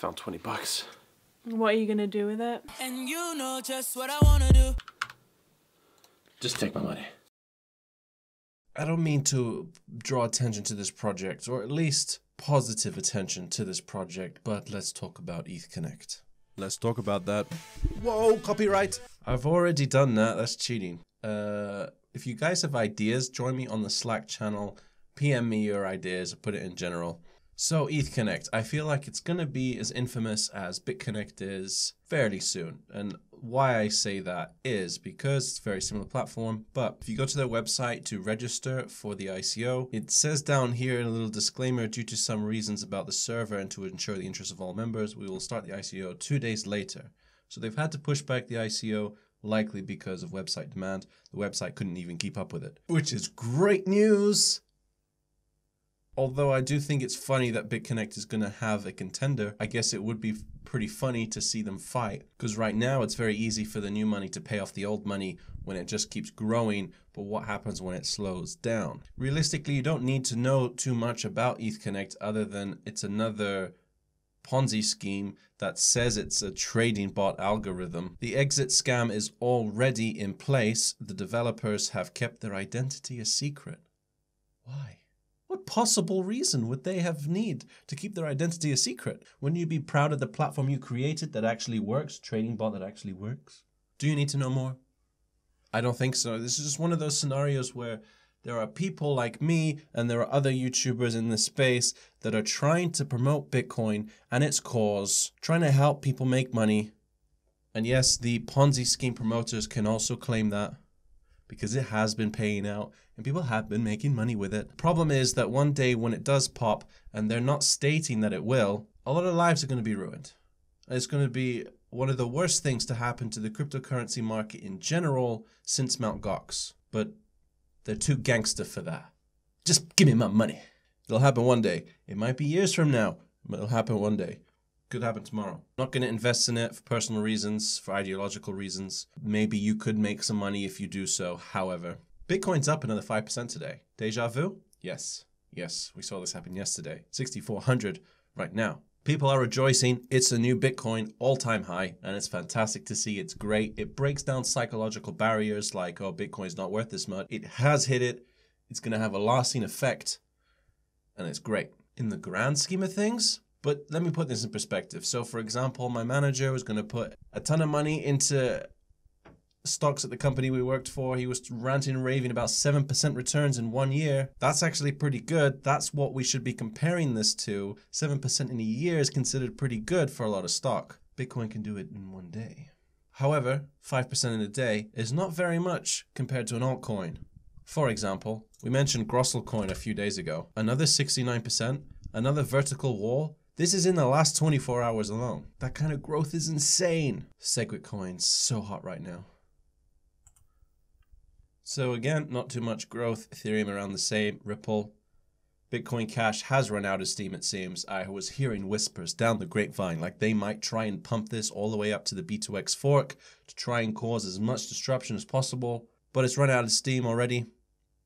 found 20 bucks. What are you gonna do with it? And you know just what I wanna do. Just take my money. I don't mean to draw attention to this project, or at least positive attention to this project, but let's talk about EthConnect. Let's talk about that. Whoa, copyright! I've already done that, that's cheating. If you guys have ideas, join me on the Slack channel, PM me your ideas, or put it in general. So EthConnect, I feel like it's gonna be as infamous as BitConnect is fairly soon. And why I say that is because it's a very similar platform, but if you go to their website to register for the ICO, it says down here in a little disclaimer, due to some reasons about the server and to ensure the interest of all members, we will start the ICO 2 days later. So they've had to push back the ICO, likely because of website demand. The website couldn't even keep up with it, which is great news. Although I do think it's funny that BitConnect is going to have a contender, I guess it would be pretty funny to see them fight. Because right now it's very easy for the new money to pay off the old money when it just keeps growing, but what happens when it slows down? Realistically, you don't need to know too much about EthConnect other than it's another Ponzi scheme that says it's a trading bot algorithm. The exit scam is already in place. The developers have kept their identity a secret. Why? What possible reason would they have need to keep their identity a secret? Wouldn't you be proud of the platform you created that actually works, trading bot that actually works? Do you need to know more? I don't think so. This is just one of those scenarios where there are people like me and there are other YouTubers in this space that are trying to promote Bitcoin and its cause, trying to help people make money. And yes, the Ponzi scheme promoters can also claim that, because it has been paying out and people have been making money with it. The problem is that one day when it does pop, and they're not stating that it will, a lot of lives are going to be ruined. It's going to be one of the worst things to happen to the cryptocurrency market in general since Mt. Gox. But they're too gangster for that. Just give me my money. It'll happen one day. It might be years from now, but it'll happen one day. Could happen tomorrow. Not going to invest in it for personal reasons, for ideological reasons. Maybe you could make some money if you do so. However, Bitcoin's up another 5% today. Deja vu? Yes. Yes, we saw this happen yesterday. 6,400 right now. People are rejoicing. It's a new Bitcoin all-time high, and it's fantastic to see. It's great. It breaks down psychological barriers like, oh, Bitcoin's not worth this much. It has hit it. It's going to have a lasting effect, and it's great. In the grand scheme of things, but let me put this in perspective. So for example, my manager was going to put a ton of money into stocks at the company we worked for. He was ranting and raving about 7% returns in 1 year. That's actually pretty good. That's what we should be comparing this to. 7% in a year is considered pretty good for a lot of stock. Bitcoin can do it in 1 day. However, 5% in a day is not very much compared to an altcoin. For example, we mentioned Grosselcoin a few days ago. Another 69%, another vertical wall. This is in the last 24 hours alone. That kind of growth is insane. Segwit coin's so hot right now. So again, not too much growth. Ethereum around the same. Ripple. Bitcoin Cash has run out of steam, it seems. I was hearing whispers down the grapevine like they might try and pump this all the way up to the B2X fork to try and cause as much disruption as possible. But it's run out of steam already.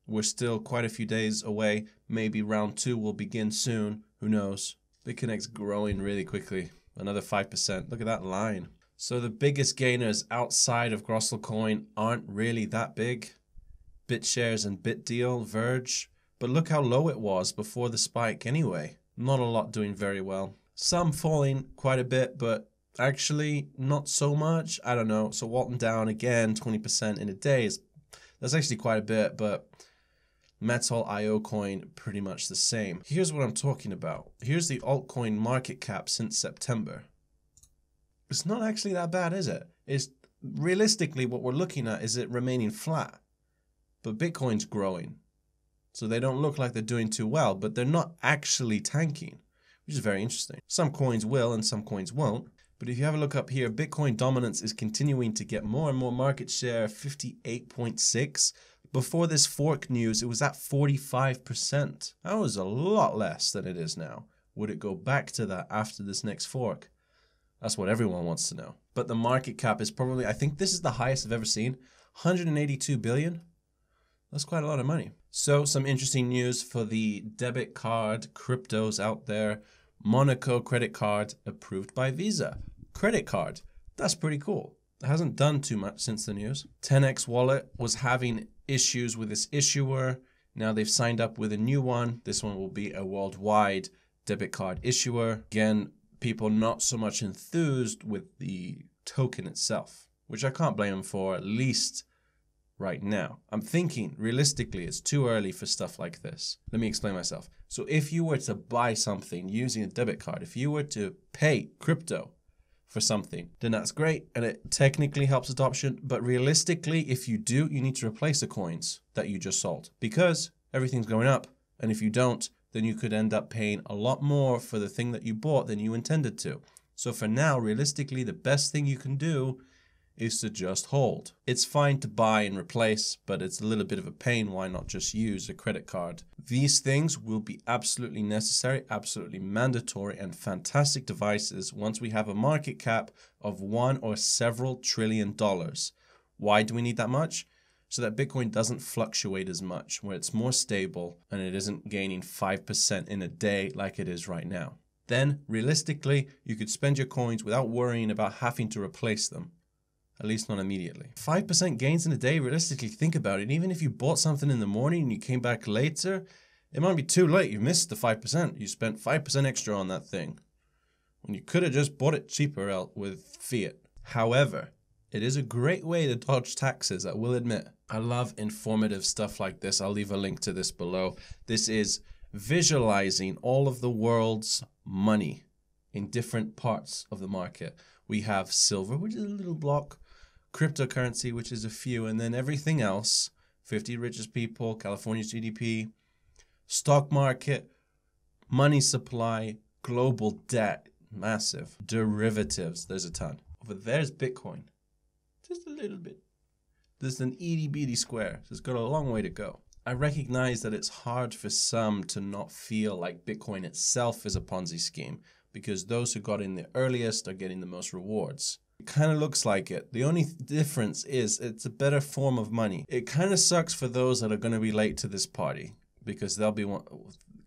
We're still quite a few days away. Maybe round 2 will begin soon. Who knows? BitConnect's growing really quickly. Another 5%. Look at that line. So the biggest gainers outside of Grosselcoin aren't really that big. BitShares and BitDeal, Verge. But look how low it was before the spike anyway. Not a lot doing very well. Some falling quite a bit, but actually not so much. I don't know. So Walton down again, 20% in a day. That's actually quite a bit, but Metal IO coin, pretty much the same. Here's what I'm talking about. Here's the altcoin market cap since September. It's not actually that bad, is it? It's realistically what we're looking at is it remaining flat. But Bitcoin's growing. So they don't look like they're doing too well, but they're not actually tanking, which is very interesting. Some coins will and some coins won't. But if you have a look up here, Bitcoin dominance is continuing to get more and more market share, 58.6. Before this fork news, it was at 45%. That was a lot less than it is now. Would it go back to that after this next fork? That's what everyone wants to know. But the market cap is probably, I think this is the highest I've ever seen, 182 billion. That's quite a lot of money. So some interesting news for the debit card cryptos out there. Monaco credit card approved by Visa. Credit card. That's pretty cool. It hasn't done too much since the news. 10x Wallet was having issues with its issuer. Now they've signed up with a new one. This one will be a worldwide debit card issuer. Again, people not so much enthused with the token itself, which I can't blame them for, at least right now. I'm thinking, realistically, it's too early for stuff like this. Let me explain myself. So if you were to buy something using a debit card, if you were to pay crypto for something, then that's great, and it technically helps adoption. But realistically, if you do, you need to replace the coins that you just sold because everything's going up. And if you don't, then you could end up paying a lot more for the thing that you bought than you intended to. So for now, realistically, the best thing you can do is to just hold. It's fine to buy and replace, but it's a little bit of a pain. Why not just use a credit card? These things will be absolutely necessary, absolutely mandatory, and fantastic devices once we have a market cap of $1 or several trillion. Why do we need that much? So that Bitcoin doesn't fluctuate as much, where it's more stable and it isn't gaining 5% in a day like it is right now. Then, realistically, you could spend your coins without worrying about having to replace them. At least not immediately. 5% gains in a day, realistically, think about it. Even if you bought something in the morning and you came back later, it might be too late. You missed the 5%. You spent 5% extra on that thing when you could have just bought it cheaper with fiat. However, it is a great way to dodge taxes, I will admit. I love informative stuff like this. I'll leave a link to this below. This is visualizing all of the world's money in different parts of the market. We have silver, which is a little block, cryptocurrency, which is a few, and then everything else, 50 richest people, California's GDP, stock market, money supply, global debt, massive, derivatives, there's a ton. Over there's Bitcoin, just a little bit. There's an itty bitty square, so it's got a long way to go. I recognize that it's hard for some to not feel like Bitcoin itself is a Ponzi scheme, because those who got in the earliest are getting the most rewards. It kind of looks like it. The only difference is it's a better form of money. It kind of sucks for those that are going to be late to this party, because they'll be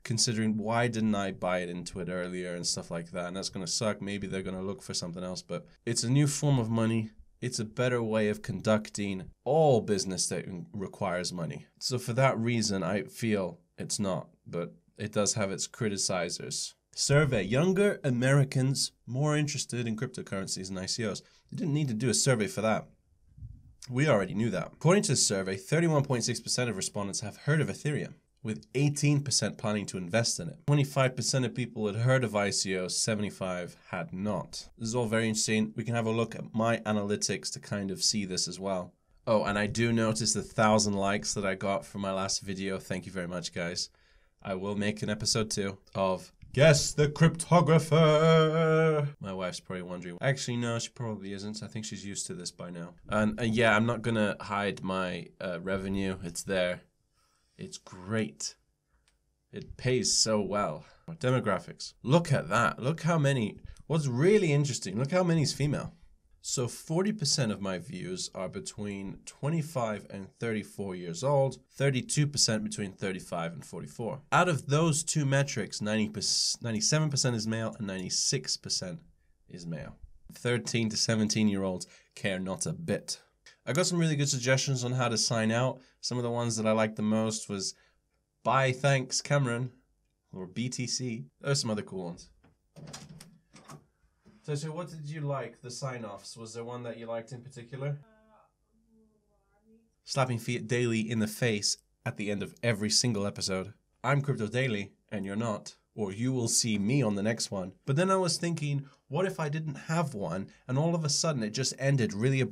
considering, why didn't I buy it into it earlier and stuff like that, and that's going to suck. Maybe they're going to look for something else, but it's a new form of money. It's a better way of conducting all business that requires money. So for that reason, I feel it's not, but it does have its criticizers. Survey, younger Americans more interested in cryptocurrencies and ICOs. You didn't need to do a survey for that. We already knew that. According to the survey, 31.6% of respondents have heard of Ethereum, with 18% planning to invest in it. 25% of people had heard of ICOs, 75% had not. This is all very interesting. We can have a look at my analytics to kind of see this as well. Oh, and I do notice the 1,000 likes that I got from my last video. Thank you very much, guys. I will make an episode 2 of Guess the Cryptographer. My wife's probably wondering. Actually, no, she probably isn't. I think she's used to this by now. And yeah, I'm not going to hide my revenue. It's there. It's great. It pays so well. Demographics. Look at that. Look how many. What's really interesting, look how many is female. So 40% of my views are between 25 and 34 years old, 32% between 35 and 44. Out of those two metrics, 97% is male and 96% is male. 13 to 17-year-olds care not a bit. I got some really good suggestions on how to sign out. Some of the ones that I liked the most was Bye Thanks Cameron, or BTC. There's some other cool ones. So what did you like, the sign-offs? Was there one that you liked in particular? Slapping Fiat Daily in the face at the end of every single episode. I'm Crypto Daily, and you're not. Or you will see me on the next one. But then I was thinking, what if I didn't have one, and all of a sudden it just ended really abruptly?